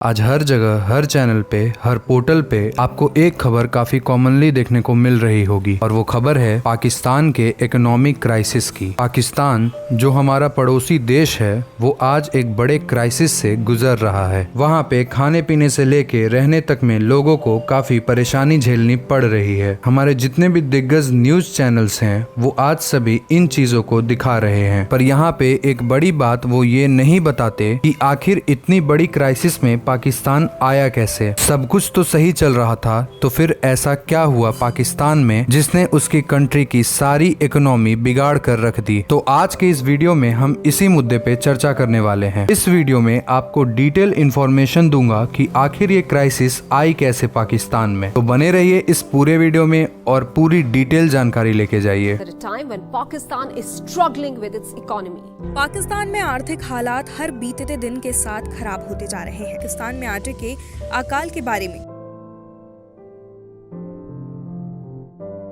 आज हर जगह, हर चैनल पे, हर पोर्टल पे आपको एक खबर काफी कॉमनली देखने को मिल रही होगी और वो खबर है पाकिस्तान के इकोनॉमिक क्राइसिस की। पाकिस्तान जो हमारा पड़ोसी देश है वो आज एक बड़े क्राइसिस से गुजर रहा है। वहाँ पे खाने पीने से लेके रहने तक में लोगों को काफी परेशानी झेलनी पड़ रही है। हमारे जितने भी दिग्गज न्यूज चैनल्स हैं वो आज सभी इन चीजों को दिखा रहे हैं, पर यहाँ पे एक बड़ी बात वो ये नहीं बताते कि आखिर इतनी बड़ी क्राइसिस में पाकिस्तान आया कैसे। सब कुछ तो सही चल रहा था, तो फिर ऐसा क्या हुआ पाकिस्तान में जिसने उसकी कंट्री की सारी इकोनॉमी बिगाड़ कर रख दी। तो आज के इस वीडियो में हम इसी मुद्दे पे चर्चा करने वाले हैं। इस वीडियो में आपको डिटेल इंफॉर्मेशन दूंगा कि आखिर ये क्राइसिस आई कैसे पाकिस्तान में। तो बने रहिए इस पूरे वीडियो में और पूरी डिटेल जानकारी लेके जाइए। पाकिस्तान में आर्थिक हालात हर बीतते दिन के साथ खराब होते जा रहे हैं। पाकिस्तान में आटे के अकाल के बारे में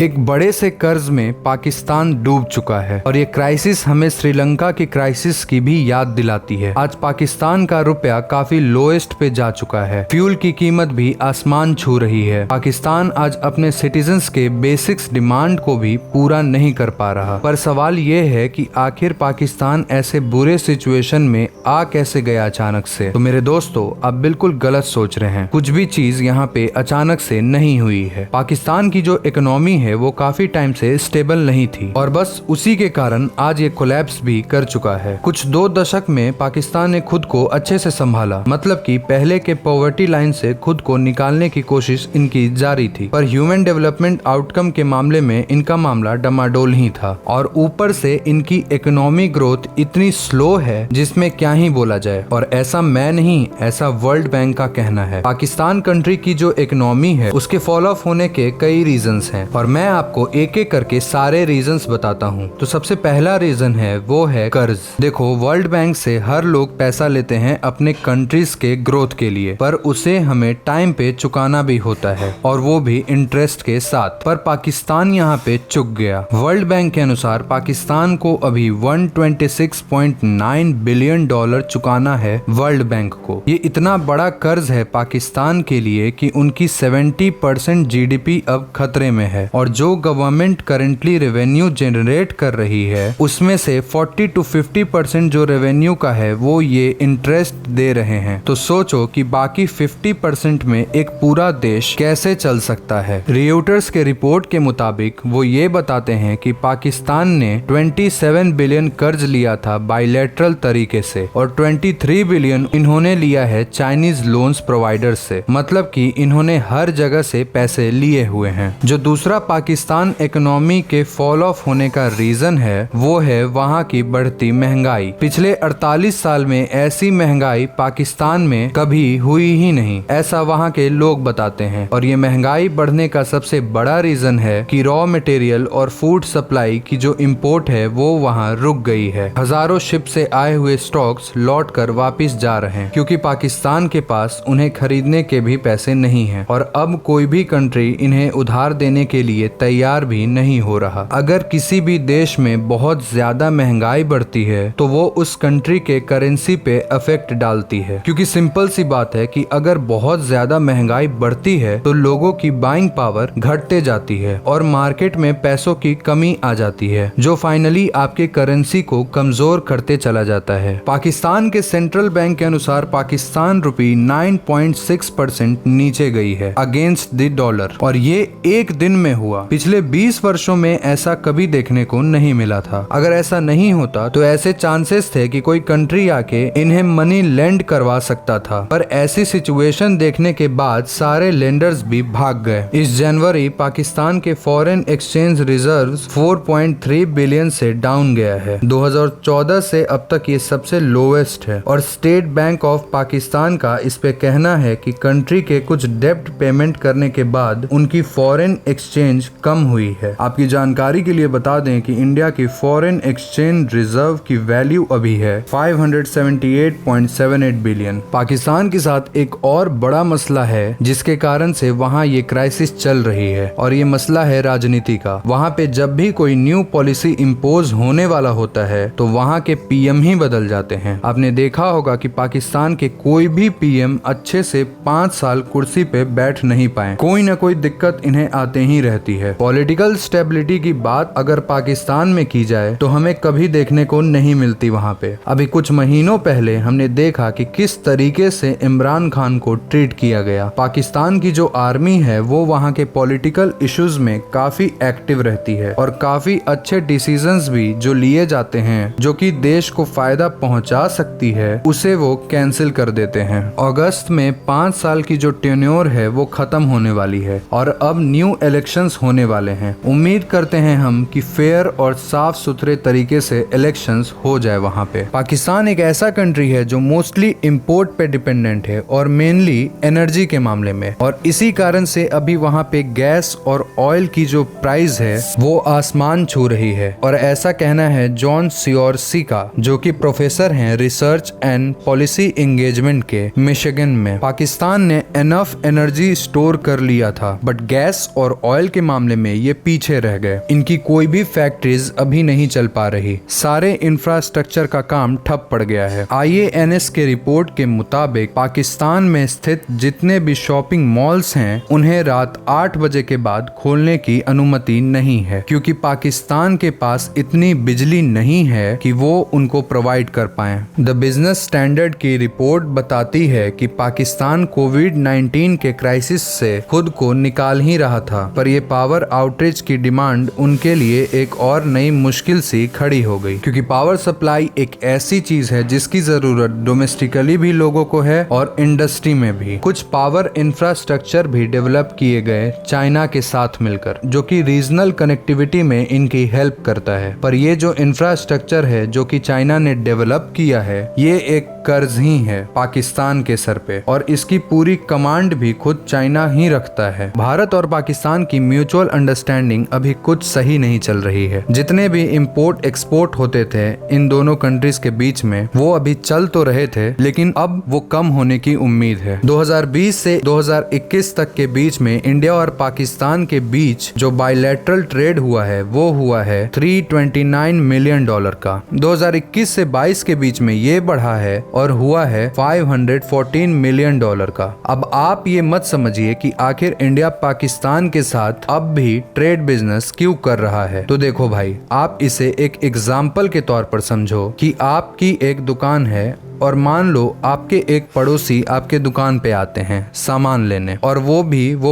एक बड़े से कर्ज में पाकिस्तान डूब चुका है और ये क्राइसिस हमें श्रीलंका की क्राइसिस की भी याद दिलाती है। आज पाकिस्तान का रुपया काफी लोएस्ट पे जा चुका है। फ्यूल की कीमत भी आसमान छू रही है। पाकिस्तान आज अपने सिटीजन्स के बेसिक्स डिमांड को भी पूरा नहीं कर पा रहा। पर सवाल ये है कि आखिर पाकिस्तान ऐसे बुरे सिचुएशन में आ कैसे गया अचानक से। तो मेरे दोस्तों, आप बिल्कुल गलत सोच रहे हैं। कुछ भी चीज यहाँ पे अचानक से नहीं हुई है। पाकिस्तान की जो इकोनॉमी है वो काफी टाइम से स्टेबल नहीं थी और बस उसी के कारण आज ये कोलैप्स भी कर चुका है। कुछ 2 दशक में पाकिस्तान ने खुद को अच्छे से संभाला, मतलब कि पहले के पॉवर्टी लाइन से खुद को निकालने की कोशिश इनकी जारी थी, पर ह्यूमन डेवलपमेंट आउटकम के मामले में इनका मामला डमाडोल ही था और ऊपर से इनकी इकोनॉमी ग्रोथ इतनी स्लो है जिसमें क्या ही बोला जाए। और ऐसा मैं नहीं, ऐसा वर्ल्ड बैंक का कहना है। पाकिस्तान कंट्री की जो इकोनॉमी है उसके फॉल ऑफ होने के कई रीजंस हैं और मैं आपको एक एक करके सारे रीजंस बताता हूँ। तो सबसे पहला रीजन है वो है कर्ज। देखो, वर्ल्ड बैंक से हर लोग पैसा लेते हैं अपने कंट्रीज के ग्रोथ के लिए, पर उसे हमें टाइम पे चुकाना भी होता है और वो भी इंटरेस्ट के साथ। पर पाकिस्तान यहाँ पे चुक गया। वर्ल्ड बैंक के अनुसार पाकिस्तान को अभी 126.9 बिलियन डॉलर चुकाना है वर्ल्ड बैंक को। ये इतना बड़ा कर्ज है पाकिस्तान के लिए कि उनकी 70% जीडीपी अब खतरे में है और जो गवर्नमेंट करेंटली रेवेन्यू जनरेट कर रही है उसमें से 40 to 50% जो रेवेन्यू का है वो ये इंटरेस्ट दे रहे हैं। तो सोचो कि बाकी 50% में एक पूरा देश कैसे चल सकता है। रियूटर्स के रिपोर्ट के मुताबिक वो ये बताते हैं कि पाकिस्तान ने 27 बिलियन कर्ज लिया था बायलैटरल तरीके से और 23 बिलियन इन्होंने लिया है चाइनीज लोन्स प्रोवाइडर से, मतलब कि इन्होंने हर जगह से पैसे लिए हुए हैं। जो दूसरा पाकिस्तान इकोनॉमी के फॉल ऑफ होने का रीजन है वो है वहाँ की बढ़ती महंगाई। पिछले 48 साल में ऐसी महंगाई पाकिस्तान में कभी हुई ही नहीं, ऐसा वहाँ के लोग बताते हैं। और ये महंगाई बढ़ने का सबसे बड़ा रीजन है कि रॉ मटेरियल और फूड सप्लाई की जो इम्पोर्ट है वो वहाँ रुक गई है। हजारों शिप से आए हुए स्टॉक्स लौट कर वापिस जा रहे हैं क्योंकि पाकिस्तान के पास उन्हें खरीदने के भी पैसे नहीं है और अब कोई भी कंट्री इन्हें उधार देने के लिए तैयार भी नहीं हो रहा। अगर किसी भी देश में बहुत ज्यादा महंगाई बढ़ती है तो वो उस कंट्री के करेंसी पे इफेक्ट डालती है, क्योंकि सिंपल सी बात है कि अगर बहुत ज्यादा महंगाई बढ़ती है तो लोगों की बाइंग पावर घटते जाती है और मार्केट में पैसों की कमी आ जाती है जो फाइनली आपके करेंसी को कमजोर करते चला जाता है। पाकिस्तान के सेंट्रल बैंक के अनुसार पाकिस्तान रुपी 9.6% नीचे गई है अगेंस्ट द डॉलर और ये एक दिन में हुआ। पिछले 20 वर्षों में ऐसा कभी देखने को नहीं मिला था। अगर ऐसा नहीं होता तो ऐसे चांसेस थे कि कोई कंट्री आके इन्हें मनी लेंड करवा सकता था, पर ऐसी सिचुएशन देखने के बाद सारे लेंडर्स भी भाग गए। इस जनवरी पाकिस्तान के फॉरेन एक्सचेंज रिजर्व्स 4.3 बिलियन से डाउन गया है। 2014 से अब तक ये सबसे लोवेस्ट है और स्टेट बैंक ऑफ पाकिस्तान का इस पे कहना है कि कंट्री के कुछ डेब्ट पेमेंट करने के बाद उनकी फॉरेन एक्सचेंज एक्सचेंज कम हुई है। आपकी जानकारी के लिए बता दें कि इंडिया की फॉरेन एक्सचेंज रिजर्व की वैल्यू अभी है 578.78 बिलियन। पाकिस्तान के साथ एक और बड़ा मसला है जिसके कारण से वहाँ ये क्राइसिस चल रही है, और ये मसला है राजनीति का। वहाँ पे जब भी कोई न्यू पॉलिसी इम्पोज होने वाला होता है तो वहाँ के पीएम ही बदल जाते हैं। आपने देखा होगा कि पाकिस्तान के कोई भी पीएम अच्छे से 5 साल कुर्सी पे बैठ नहीं पाए, कोई ना कोई दिक्कत इन्हें आते ही रहती है। पॉलिटिकल स्टेबिलिटी की बात अगर पाकिस्तान में की जाए तो हमें कभी देखने को नहीं मिलती वहाँ पे। अभी कुछ महीनों पहले हमने देखा कि किस तरीके से इमरान खान को ट्रीट किया गया। पाकिस्तान की जो आर्मी है वो वहाँ के पॉलिटिकल इश्यूज में काफी एक्टिव रहती है, और काफी अच्छे डिसीजंस भी जो लिए जाते हैं जो कि देश को फायदा पहुंचा सकती है उसे वो कैंसिल कर देते हैं। अगस्त में 5 साल की जो टेन्योर है वो खत्म होने वाली है और अब न्यू इलेक्शंस होने वाले हैं। उम्मीद करते हैं हम कि फेयर और साफ सुथरे तरीके से इलेक्शंस हो जाए वहाँ पे। पाकिस्तान एक ऐसा कंट्री है जो मोस्टली इम्पोर्ट पे डिपेंडेंट है और मेनली एनर्जी के मामले में, और इसी कारण से अभी वहाँ पे गैस और ऑयल की जो प्राइस है वो आसमान छू रही है। और ऐसा कहना है जॉन सियोरसी का, जो कि प्रोफेसर हैं रिसर्च एंड पॉलिसी एंगेजमेंट के मिशिगन में। पाकिस्तान ने एनफ एनर्जी स्टोर कर लिया था, बट गैस और ऑयल के मामले में ये पीछे रह गए। इनकी कोई भी फैक्ट्रीज अभी नहीं चल पा रही, सारे इंफ्रास्ट्रक्चर का काम ठप पड़ गया है। IANS के रिपोर्ट के मुताबिक पाकिस्तान में स्थित जितने भी शॉपिंग मॉल्स हैं उन्हें रात 8 बजे के बाद खोलने की अनुमति नहीं है, क्योंकि पाकिस्तान के पास इतनी बिजली नहीं है कि वो उनको प्रोवाइड कर पाए। द बिजनेस स्टैंडर्ड की रिपोर्ट बताती है कि पाकिस्तान कोविड-19 के क्राइसिस से खुद को निकाल ही रहा था, पर ये पावर आउटेज की डिमांड उनके लिए एक और नई मुश्किल सी खड़ी हो गई, क्योंकि पावर सप्लाई एक ऐसी चीज है जिसकी जरूरत डोमेस्टिकली भी लोगों को है और इंडस्ट्री में भी। कुछ पावर इंफ्रास्ट्रक्चर भी डेवलप किए गए चाइना के साथ मिलकर, जो कि रीजनल कनेक्टिविटी में इनकी हेल्प करता है। पर ये जो इंफ्रास्ट्रक्चर है जो कि चाइना ने डेवलप किया है ये एक कर्ज ही है पाकिस्तान के सर पे, और इसकी पूरी कमांड भी खुद चाइना ही रखता है। भारत और पाकिस्तान की म्यूचुअल अंडरस्टैंडिंग अभी कुछ सही नहीं चल रही है। जितने भी इंपोर्ट एक्सपोर्ट होते थे इन दोनों कंट्रीज के बीच में वो अभी चल तो रहे थे, लेकिन अब वो कम होने की उम्मीद है। 2020 से 2021 तक के बीच में इंडिया और पाकिस्तान के बीच जो बायलैटरल ट्रेड हुआ है वो हुआ है $329 मिलियन का। 2021 से 22 के बीच में ये बढ़ा है और हुआ है $514 मिलियन का। अब आप ये मत समझिए कि आखिर इंडिया पाकिस्तान के साथ अब भी ट्रेड बिजनेस क्यों कर रहा है। तो देखो भाई, आप इसे एक एग्जाम्पल के तौर पर समझो कि आपकी एक दुकान है और मान लो आपके एक पड़ोसी आपके दुकान पे आते हैं सामान लेने, और वो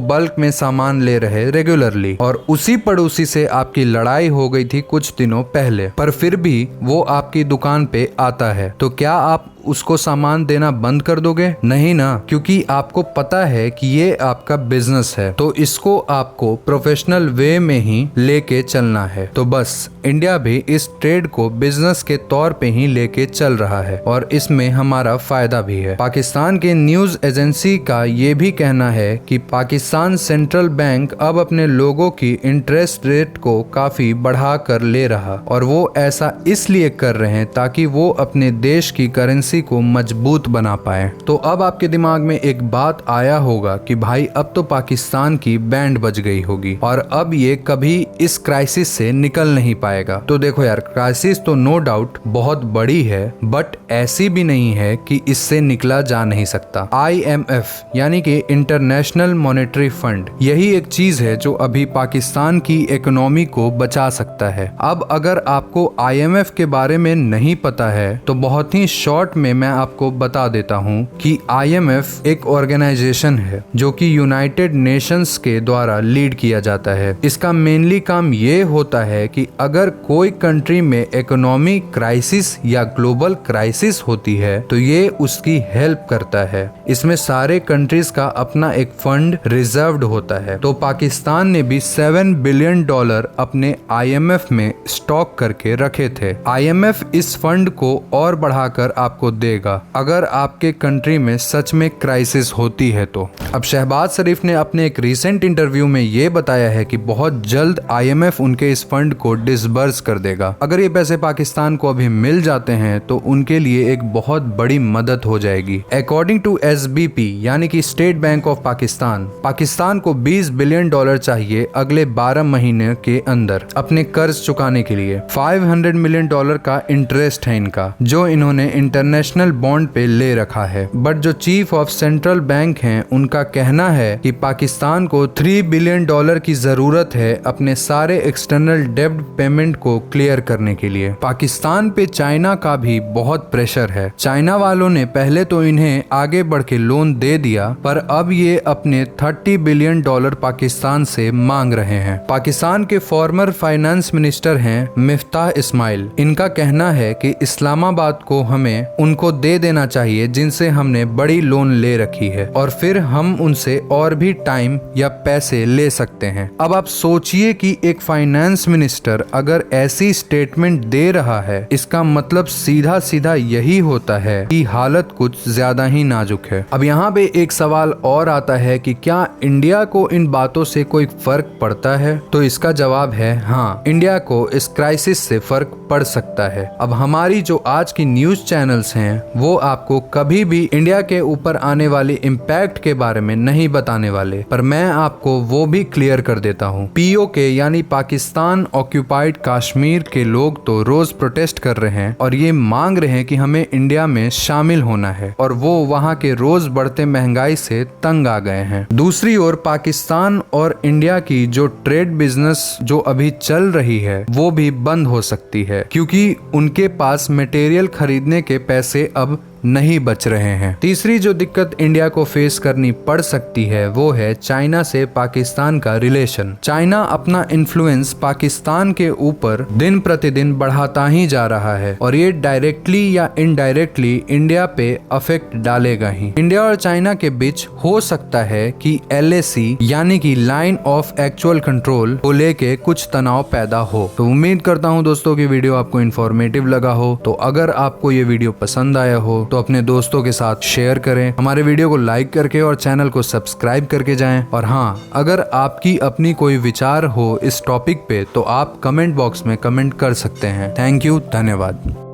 बल्क में सामान ले रहे रेगुलरली, और उसी पड़ोसी से आपकी लड़ाई हो गई थी कुछ दिनों पहले, पर फिर भी वो आपकी दुकान पे आता है, तो क्या आप उसको सामान देना बंद कर दोगे? नहीं ना, क्योंकि आपको पता है कि ये आपका बिजनेस है, तो इसको आपको प्रोफेशनल वे में ही लेके चलना है। तो बस इंडिया भी इस ट्रेड को बिजनेस के तौर पे ही लेके चल रहा है और इसमें हमारा फायदा भी है। पाकिस्तान के न्यूज एजेंसी का ये भी कहना है कि पाकिस्तान सेंट्रल बैंक अब अपने लोगों की इंटरेस्ट रेट को काफी बढ़ा कर ले रहा, और वो ऐसा इसलिए कर रहे हैं ताकि वो अपने देश की करेंसी को मजबूत बना पाए। तो अब आपके दिमाग में एक बात आया होगा कि भाई अब तो पाकिस्तान की बैंड बज गई होगी और अब ये कभी इस क्राइसिस से निकल नहीं पाएगा। तो देखो यार, क्राइसिस तो नो डाउट बहुत बड़ी है, बट ऐसी भी नहीं है कि इससे निकला जा नहीं सकता। IMF यानी कि इंटरनेशनल मॉनेटरी फंड, यही एक चीज है जो अभी पाकिस्तान की इकोनॉमी को बचा सकता है। अब अगर आपको IMF के बारे में नहीं पता है तो बहुत ही शॉर्ट में मैं आपको बता देता हूँ कि IMF एक ऑर्गेनाइजेशन है जो कि यूनाइटेड नेशंस के द्वारा लीड किया जाता है। इसका मेनली काम ये होता है कि अगर कोई कंट्री में इकोनॉमी क्राइसिस या ग्लोबल क्राइसिस होती होती है तो ये उसकी हेल्प करता है। इसमें सारे कंट्रीज का अपना एक फंड रिजर्व्ड होता है। तो पाकिस्तान ने भी $7 बिलियन अपने IMF में स्टॉक करके रखे थे। IMF इस फंड को और बढ़ाकर आपको देगा अगर आपके कंट्री में सच में क्राइसिस होती है तो। अब शहबाज शरीफ ने अपने एक रीसेंट इंटरव्यू में ये बताया है कि बहुत जल्द IMF उनके इस फंड को डिसबर्स कर देगा। अगर ये पैसे पाकिस्तान को अभी मिल जाते हैं तो उनके लिए एक बहुत बड़ी मदद हो जाएगी। अकॉर्डिंग टू SBP यानी कि स्टेट बैंक ऑफ पाकिस्तान को $20 बिलियन चाहिए अगले 12 महीने के अंदर अपने कर्ज चुकाने के लिए। $500 मिलियन का इंटरेस्ट है इनका जो इन्होंने इंटरनेशनल बॉन्ड पे ले रखा है। बट जो चीफ ऑफ सेंट्रल बैंक हैं उनका कहना है कि पाकिस्तान को $3 बिलियन की जरूरत है अपने सारे एक्सटर्नल डेब्ट पेमेंट को क्लियर करने के लिए। पाकिस्तान पे चाइना का भी बहुत प्रेशर है। चाइना वालों ने पहले तो इन्हें आगे बढ़ के लोन दे दिया पर अब ये अपने $30 बिलियन पाकिस्तान से मांग रहे हैं। पाकिस्तान के फॉर्मर फाइनेंस मिनिस्टर हैं मिफ्ताह इस्माइल। इनका कहना है कि इस्लामाबाद को हमें उनको दे देना चाहिए जिनसे हमने बड़ी लोन ले रखी है और फिर हम उनसे और भी टाइम या पैसे ले सकते हैं। अब आप सोचिए कि एक फाइनेंस मिनिस्टर अगर ऐसी स्टेटमेंट दे रहा है इसका मतलब सीधा सीधा यही होता है कि हालत कुछ ज्यादा ही नाजुक है। अब यहाँ पे एक सवाल और आता है कि क्या इंडिया को इन बातों से कोई फर्क पड़ता है? तो इसका जवाब है हाँ, इंडिया को इस क्राइसिस से फर्क पड़ सकता है। अब हमारी जो आज की न्यूज चैनल्स हैं वो आपको कभी भी इंडिया के ऊपर आने वाली इम्पैक्ट के बारे में नहीं बताने वाले, पर मैं आपको वो भी क्लियर कर देता हूँ। POK यानी पाकिस्तान ऑक्यूपाइड कश्मीर के लोग तो रोज प्रोटेस्ट कर रहे हैं और ये मांग रहे हैं कि हमें इंडिया में शामिल होना है और वो वहाँ के रोज बढ़ते महंगाई से तंग आ गए हैं। दूसरी ओर पाकिस्तान और इंडिया की जो ट्रेड बिजनेस जो अभी चल रही है वो भी बंद हो सकती है क्योंकि उनके पास मटेरियल खरीदने के पैसे अब नहीं बच रहे हैं। तीसरी जो दिक्कत इंडिया को फेस करनी पड़ सकती है वो है चाइना से पाकिस्तान का रिलेशन। चाइना अपना इन्फ्लुएंस पाकिस्तान के ऊपर दिन प्रतिदिन बढ़ाता ही जा रहा है और ये डायरेक्टली या इनडायरेक्टली इंडिया पे अफेक्ट डालेगा ही। इंडिया और चाइना के बीच हो सकता है कि LAC यानी कि लाइन ऑफ एक्चुअल कंट्रोल को लेके कुछ तनाव पैदा हो। तो उम्मीद करता हूँ दोस्तों की वीडियो आपको इन्फॉर्मेटिव लगा हो। तो अगर आपको ये वीडियो पसंद आया हो तो अपने दोस्तों के साथ शेयर करें, हमारे वीडियो को लाइक करके और चैनल को सब्सक्राइब करके जाएं। और हाँ, अगर आपकी अपनी कोई विचार हो इस टॉपिक पे तो आप कमेंट बॉक्स में कमेंट कर सकते हैं। थैंक यू, धन्यवाद।